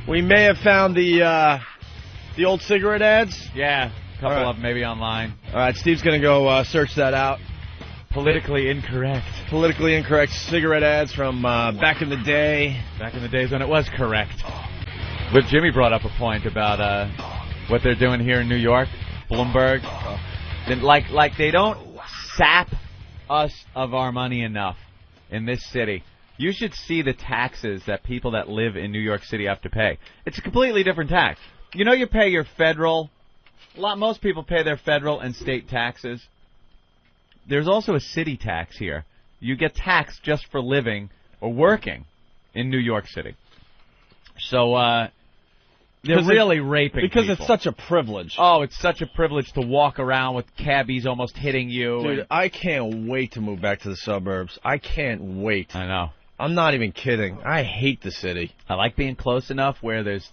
We may have found the old cigarette ads. Yeah, a couple of them maybe online. All right, Steve's going to go search that out. Politically incorrect. Politically incorrect cigarette ads from back in the day. Back in the days when it was correct. But Jimmy brought up a point about what they're doing here in New York, Bloomberg. Like they don't sap us of our money enough in this city. You should see the taxes that people that live in New York City have to pay. It's a completely different tax. You know, you pay your federal. Most people pay their federal and state taxes. There's also a city tax here. You get taxed just for living or working in New York City. So they're really raping because people. It's such a privilege. Oh, it's such a privilege to walk around with cabbies almost hitting you. Dude, I can't wait to move back to the suburbs. I can't wait. I know. I'm not even kidding. I hate the city. I like being close enough where if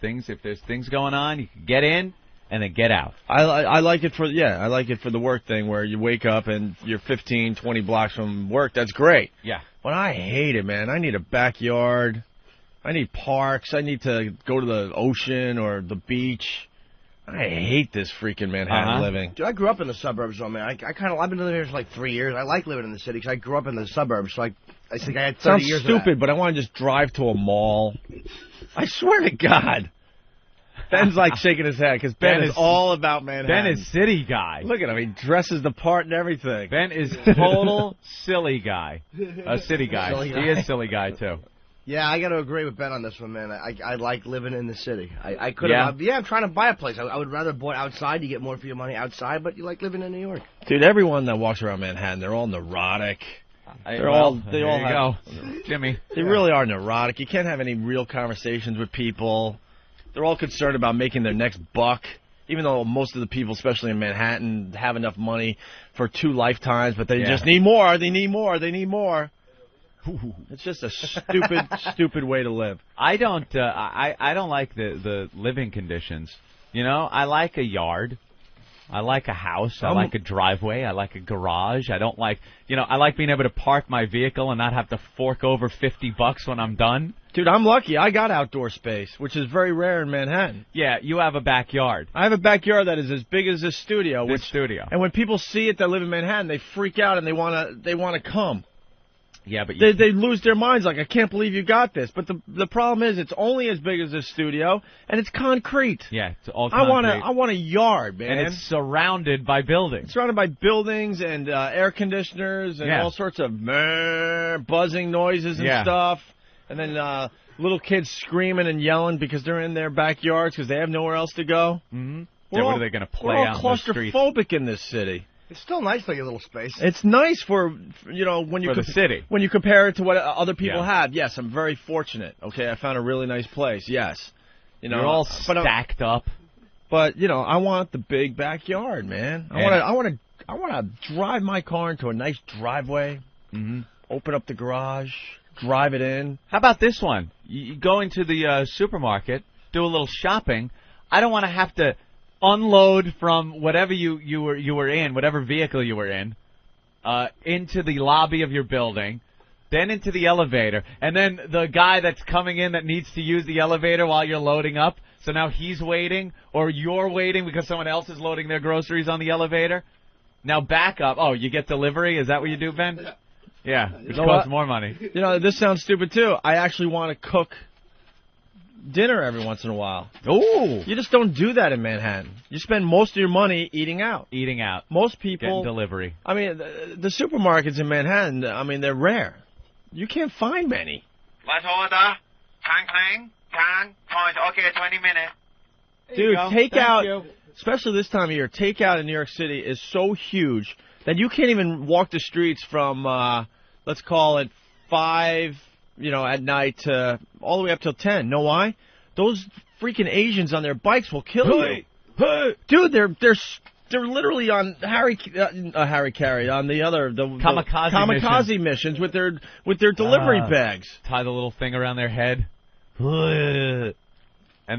there's things going on, you can get in and then get out. I like it for the work thing where you wake up and you're 15, 20 blocks from work. That's great. Yeah. But I hate it, man. I need a backyard. I need parks. I need to go to the ocean or the beach. I hate this freaking Manhattan living. Dude, I grew up in the suburbs, though, man. I've been living here for like 3 years. I like living in the city because I grew up in the suburbs. So I think I had 30 years. Sounds stupid, but I want to just drive to a mall. I swear to God. Ben's like shaking his head because Ben is all about Manhattan. Ben is city guy. Look at him. He dresses the part and everything. Ben is total silly guy. A city guy. He is silly guy, too. Yeah, I got to agree with Ben on this one, man. I like living in the city. I could have. Yeah, I'm trying to buy a place. I would rather buy outside. You get more for your money outside, but you like living in New York. Dude, everyone that walks around Manhattan, they're all neurotic. They all go, Jimmy. They really are neurotic. You can't have any real conversations with people. They're all concerned about making their next buck, even though most of the people, especially in Manhattan, have enough money for 2 lifetimes, but they just need more. They need more. They need more. It's just a stupid way to live. I don't like the living conditions. You know, I like a yard. I like a house. I like a driveway. I like a garage. I don't like, I like being able to park my vehicle and not have to fork over $50 when I'm done. Dude, I'm lucky. I got outdoor space, which is very rare in Manhattan. Yeah, you have a backyard. I have a backyard that is as big as this studio. Studio. And when people see it that live in Manhattan, they freak out and they want to come. Yeah, but they lose their minds like, I can't believe you got this. But the problem is it's only as big as this studio, and it's concrete. Yeah, it's all concrete. I want a yard, man. And it's surrounded by buildings. It's surrounded by buildings and air conditioners and all sorts of buzzing noises and stuff. And then little kids screaming and yelling because they're in their backyards because they have nowhere else to go. Mm-hmm. What are they going to play out in the streets? We're all claustrophobic in this city. It's still nice for your little space. It's nice for when you the city. When you compare it to what other people have. Yes, I'm very fortunate. Okay, I found a really nice place. Yes, you're all stacked up. But I want the big backyard, man. I want to drive my car into a nice driveway. Mm-hmm. Open up the garage, drive it in. How about this one? You go into the supermarket, do a little shopping. I don't want to have to unload from whatever you were in, whatever vehicle you were in, into the lobby of your building, then into the elevator, and then the guy that's coming in that needs to use the elevator while you're loading up, so now he's waiting, or you're waiting because someone else is loading their groceries on the elevator. Now back up. Oh, you get delivery? Is that what you do, Ben? Yeah, which costs more money. This sounds stupid, too. I actually want to cook dinner every once in a while. Ooh. You just don't do that in Manhattan. You spend most of your money eating out. Most people getting delivery. I mean, the supermarkets in Manhattan, they're rare. You can't find many. Last order. Clang, clang, point. Okay, 20 minutes. Dude, takeout, especially this time of year, takeout in New York City is so huge that you can't even walk the streets from, let's call it 5, at night to all the way up till 10. Know why? Those freaking Asians on their bikes will kill you. Hey. Dude, they're literally on Harry Carey on the kamikaze missions with their delivery bags. Tie the little thing around their head, and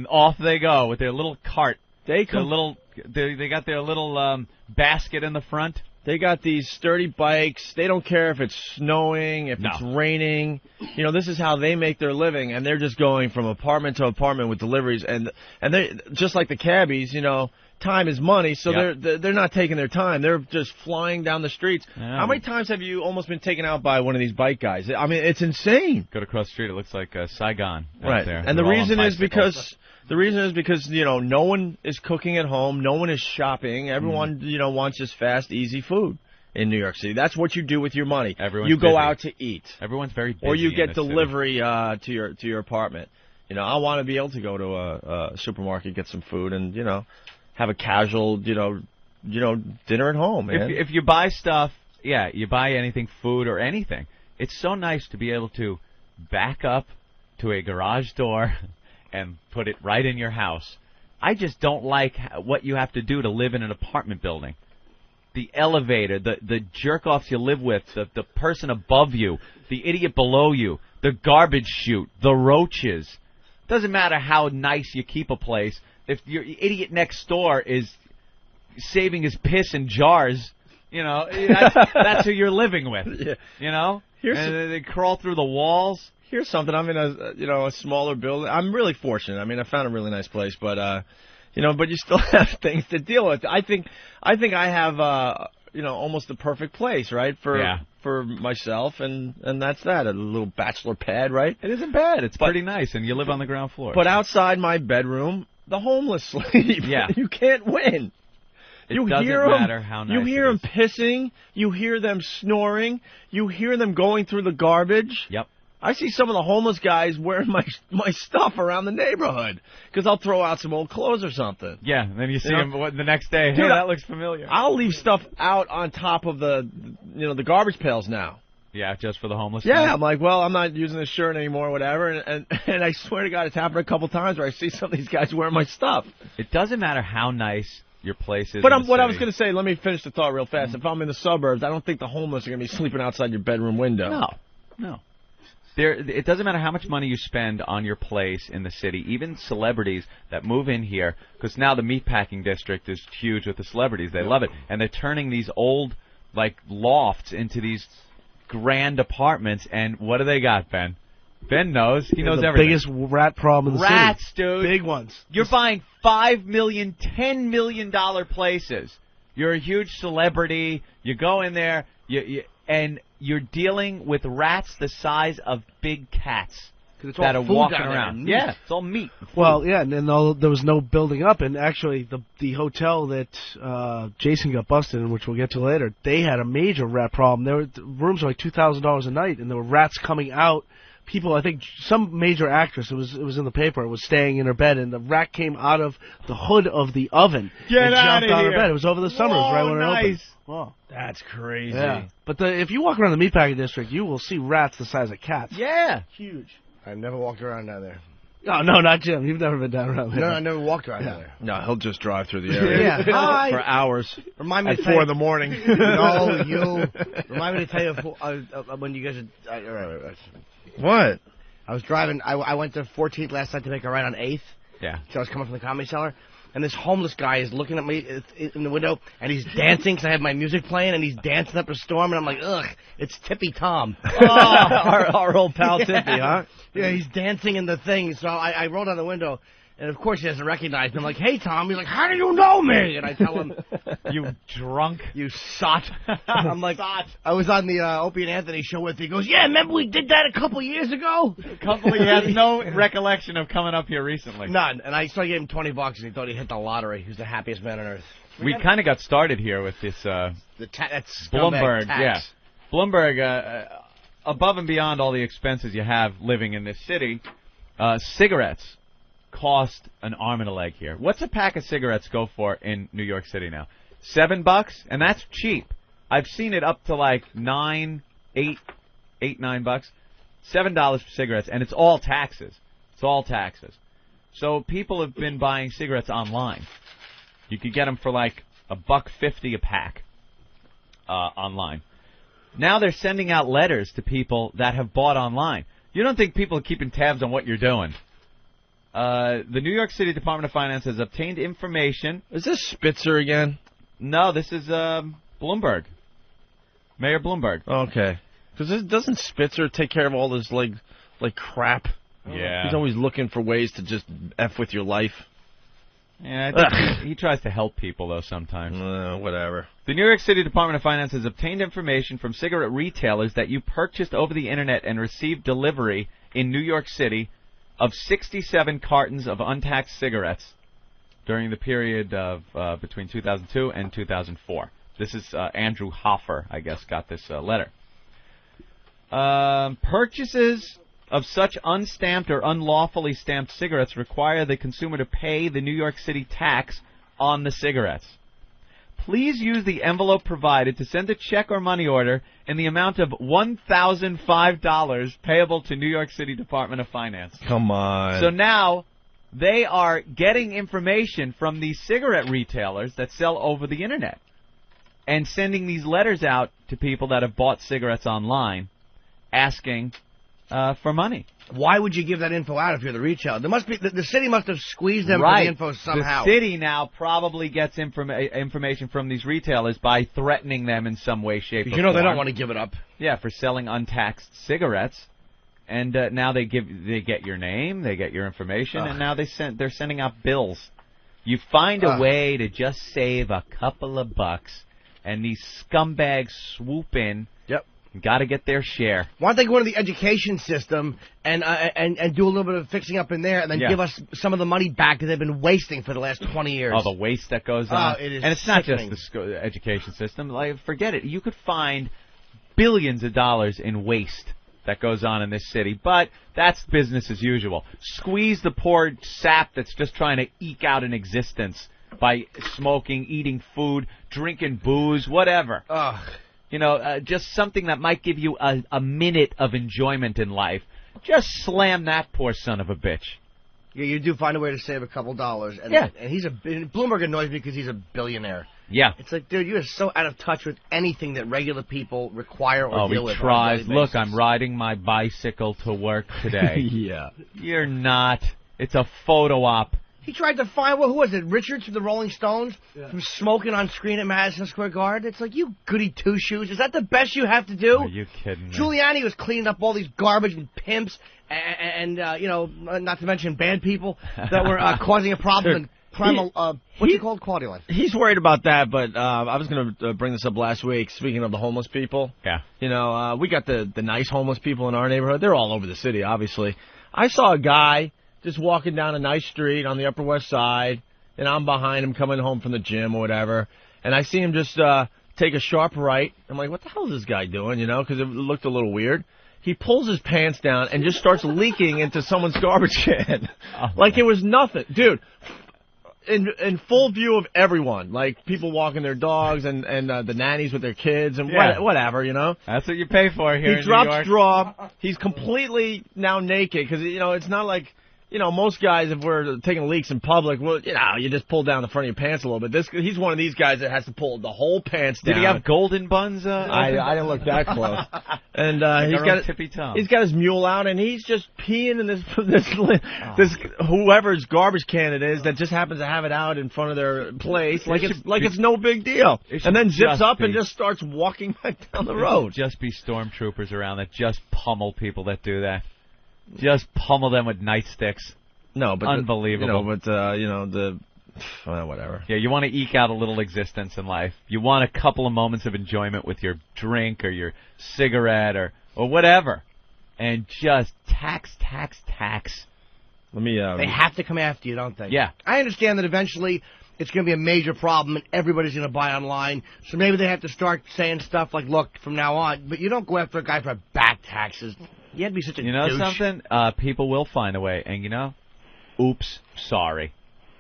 off they go with their little cart. They got their little basket in the front. They got these sturdy bikes. They don't care if it's snowing, if it's raining. You know, this is how they make their living, and they're just going from apartment to apartment with deliveries. And they just like the cabbies, you know, time is money, so they're not taking their time. They're just flying down the streets. Yeah. How many times have you almost been taken out by one of these bike guys? I mean, it's insane. Go across the street, it looks like Saigon out there. And the reason is because you know, no one is cooking at home, no one is shopping. Everyone you know, wants just fast, easy food in New York City. That's what you do with your money. You go out to eat. Everyone's very busy. Or you get delivery to your apartment. You know, I want to be able to go to a supermarket, get some food, and you know, have a casual, you know, dinner at home, man. If you buy stuff, you buy anything, food or anything, it's so nice to be able to back up to a garage door and put it right in your house. I just don't like what you have to do to live in an apartment building. The elevator, the jerk-offs you live with, the person above you, the idiot below you, the garbage chute, the roaches. Doesn't matter how nice you keep a place. If your idiot next door is saving his piss in jars, you know, that's who you're living with. Yeah. You know? And they crawl through the walls. Here's something. I'm in a smaller building. I'm really fortunate. I mean, I found a really nice place, but you know, but you still have things to deal with. I think I have you know, almost the perfect place, right, for myself, and that's that. A little bachelor pad, right? It isn't bad. It's pretty nice, and you live on the ground floor. But outside my bedroom, the homeless sleep. Yeah. You can't win. It doesn't matter how nice you hear them pissing. You hear them snoring. You hear them going through the garbage. Yep. I see some of the homeless guys wearing my stuff around the neighborhood because I'll throw out some old clothes or something. Yeah, and then you see them the next day. Dude, hey, that looks familiar. I'll leave stuff out on top of the garbage pails now. Yeah, just for the homeless. Yeah, I'm like, well, I'm not using this shirt anymore, or whatever. And I swear to God, it's happened a couple times where I see some of these guys wearing my stuff. It doesn't matter how nice your place is. But what I was going to say, let me finish the thought real fast. If I'm in the suburbs, I don't think the homeless are going to be sleeping outside your bedroom window. No. It doesn't matter how much money you spend on your place in the city. Even celebrities that move in here, because now the meatpacking district is huge with the celebrities. They love it. And they're turning these old, like, lofts into these grand apartments. And what do they got, Ben? Ben knows. He knows everything. Biggest rat problem in the city. Rats, dude. Big ones. You're buying $5 million, $10 million places. You're a huge celebrity. You go in there, and you're dealing with rats the size of big cats that are walking around. Yeah, it's all meat. Well, yeah, and then there was no building up, and actually the hotel that Jason got busted in, which we'll get to later, they had a major rat problem. The rooms were like $2,000 a night, and there were rats coming out. People, I think some major actress, it was in the paper, was staying in her bed, and the rat came out of the hood of the oven and jumped out of bed. It was over the summer. It was right when it opened. Whoa. That's crazy. Yeah. But if you walk around the meatpacking district, you will see rats the size of cats. Yeah. Huge. I've never walked around down there. Oh, no, not Jim. You've never been down around there. No, I never walked around down there. No, he'll just drive through the area for hours. Remind me at 4 in the morning. No, you. Remind me to tell you when you guys are... What? I was driving. I went to 14th last night to make a ride on 8th. Yeah. So I was coming from the Comedy Cellar. And this homeless guy is looking at me in the window, and he's dancing because I have my music playing, and he's dancing up a storm, and I'm like, ugh, it's Tippy Tom. Our old pal Tippy, huh? Yeah, he's dancing in the thing. So I rolled down the window, and of course he doesn't recognize me. I'm like, hey, Tom. He's like, how do you know me? And I tell him, you drunk. You sot. I'm like, I was on the Opie and Anthony show with you. He goes, yeah, remember we did that a couple years ago? He has no recollection of coming up here recently. None. And so I gave him $20, and he thought he hit the lottery. He was the happiest man on earth. We kind of got started here with this that's Bloomberg. Tax. Yeah. Bloomberg, above and beyond all the expenses you have living in this city, cigarettes cost an arm and a leg here. What's a pack of cigarettes go for in New York City now? $7, and that's cheap. I've seen it up to like $9, $8, $9. $7 for cigarettes, and it's all taxes. It's all taxes. So people have been buying cigarettes online. You could get them for like $1.50 a pack online. Now they're sending out letters to people that have bought online. You don't think people are keeping tabs on what you're doing? The New York City Department of Finance has obtained information. Is this Spitzer again? No, this is Bloomberg. Mayor Bloomberg. Okay. Because doesn't Spitzer take care of all this, like crap? Yeah. He's always looking for ways to just F with your life. Yeah, I think he tries to help people, though, sometimes. Whatever. The New York City Department of Finance has obtained information from cigarette retailers that you purchased over the Internet and received delivery in New York City of 67 cartons of untaxed cigarettes during the period of between 2002 and 2004. This is Andrew Hoffer, I guess, got this letter. Purchases of such unstamped or unlawfully stamped cigarettes require the consumer to pay the New York City tax on the cigarettes. Please use the envelope provided to send a check or money order in the amount of $1,005 payable to New York City Department of Finance. Come on. So now they are getting information from these cigarette retailers that sell over the Internet and sending these letters out to people that have bought cigarettes online asking for money. Why would you give that info out if you're the retailer? There must be the city must have squeezed them Right. for the info somehow. The city now probably gets information from these retailers by threatening them in some way, shape, or You know they form. don't want to give it up. Yeah, for selling untaxed cigarettes, and now they get your name, they get your information, and now they're sending out bills. You find a way to just save a couple of bucks, and these scumbags swoop in. Yep. Got to get their share. Why don't they go into the education system and do a little bit of fixing up in there, and then give us some of the money back that they've been wasting for the last 20 years? All the waste that goes on. It is and it's sickening. not just the education system. Like, forget it. You could find billions of dollars in waste that goes on in this city, but that's business as usual. Squeeze the poor sap that's just trying to eke out an existence by smoking, eating food, drinking booze, whatever. You know, just something that might give you a minute of enjoyment in life. Just slam that poor son of a bitch. Yeah, you do find a way to save a couple dollars. And, Yeah. And Bloomberg annoys me because he's a billionaire. Yeah. It's like, dude, you are so out of touch with anything that regular people require or deal with. He tries. On a daily Look, basis. I'm riding my bicycle to work today. Yeah. You're not. It's a photo op. He tried to find, who was it, Richards from the Rolling Stones? From smoking on screen at Madison Square Garden? It's like, you goody two-shoes. Is that the best you have to do? Are you kidding me? Giuliani was cleaning up all these garbage and pimps and you know, not to mention bad people that were causing a problem in primal, what's it called? Quality life. He's worried about that, but I was going to bring this up last week, speaking of the homeless people. Yeah. You know, we got the nice homeless people in our neighborhood. They're all over the city, obviously. I saw a guy just walking down a nice street on the Upper West Side, and I'm behind him coming home from the gym or whatever, and I see him just take a sharp right. I'm like, what the hell is this guy doing, you know, because it looked a little weird. He pulls his pants down and just starts leaking into someone's garbage can. Like it was nothing. Dude, in full view of everyone, like people walking their dogs and the nannies with their kids and whatever, you know. That's what you pay for here in New York. He drops draw. He's completely now naked because, you know, it's not like, you know, most guys, if we're taking leaks in public, well, you know, you just pull down the front of your pants a little bit. He's one of these guys that has to pull the whole pants down. Did he have golden buns? I didn't look that close. And he's got his mule out, and he's just peeing in this whoever's garbage can it is that just happens to have it out in front of their place, like it's no big deal. And then zips up and just starts walking back down the road. Just be stormtroopers around that just pummel people that do that. Just pummel them with nightsticks. No, but unbelievable. Whatever. Yeah, you want to eke out a little existence in life. You want a couple of moments of enjoyment with your drink or your cigarette or whatever, and just tax. Let me. They have to come after you, don't they? Yeah. I understand that eventually it's going to be a major problem and everybody's going to buy online. So maybe they have to start saying stuff like, look, from now on, but you don't go after a guy for back taxes. You had to be such a douche. Something? People will find a way. And, oops, sorry.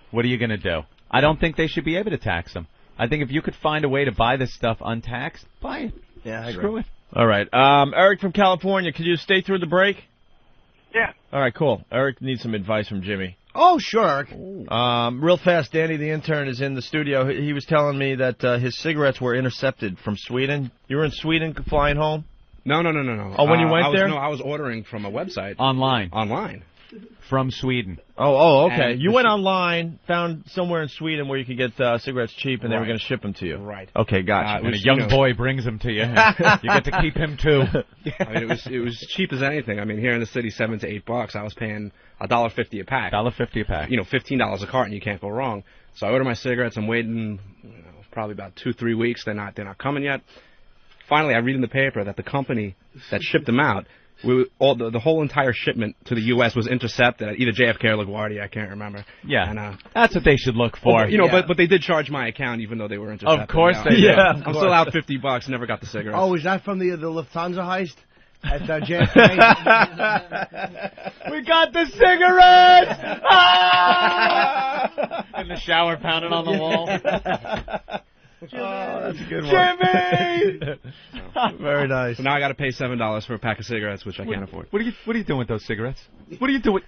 What are you going to do? I don't think they should be able to tax them. I think if you could find a way to buy this stuff untaxed, buy it. Yeah, I Screw agree. it. All right. Eric from California, could you stay through the break? Yeah. All right, cool. Eric needs some advice from Jimmy. Oh, sure, Eric. Real fast, Danny, the intern, is in the studio. He was telling me that his cigarettes were intercepted from Sweden. You were in Sweden flying home? No. Oh, when you went there? No, I was ordering from a website. Online. from Sweden. Oh, okay. And You went online, found somewhere in Sweden where you could get cigarettes cheap, and they were going to ship them to you. Right. Okay, gotcha. When a young boy brings them to you, you get to keep him too. I mean, it was cheap as anything. I mean, here in the city, $7 to $8. I was paying $1.50 a pack. $1.50 a pack. You know, $15 a carton. You can't go wrong. So I order my cigarettes. I'm waiting, probably about 2-3 weeks. They're not coming yet. Finally, I read in the paper that the company that shipped them out, the whole entire shipment to the U.S. was intercepted at either JFK or LaGuardia. I can't remember. Yeah, and, that's what they should look for. But they did charge my account even though they were intercepted. Of course they did. Yeah, I'm still out $50. Never got the cigarettes. Oh, is that from the Lufthansa heist at JFK? We got the cigarettes! Ah! In the shower, pounding on the wall. Oh, that's a good one. Jimmy! Very nice. So now I got to pay $7 for a pack of cigarettes, which I can't afford. What are you doing with those cigarettes? What are you doing?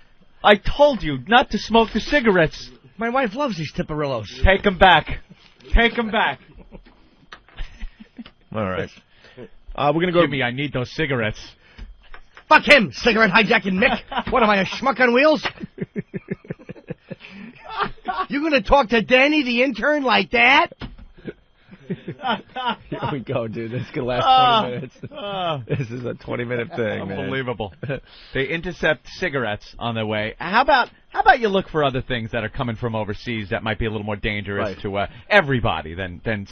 I told you not to smoke the cigarettes. My wife loves these Tipperillos. Take them back. Take them back. All right. We're going to go. Jimmy, I need those cigarettes. Fuck him, cigarette hijacking Mick. What am I, a schmuck on wheels? You gonna talk to Danny, the intern, like that? Here we go, dude. This could last 20 minutes. This is a 20-minute thing, man. Unbelievable. They intercept cigarettes on their way. How about you look for other things that are coming from overseas that might be a little more dangerous to everybody than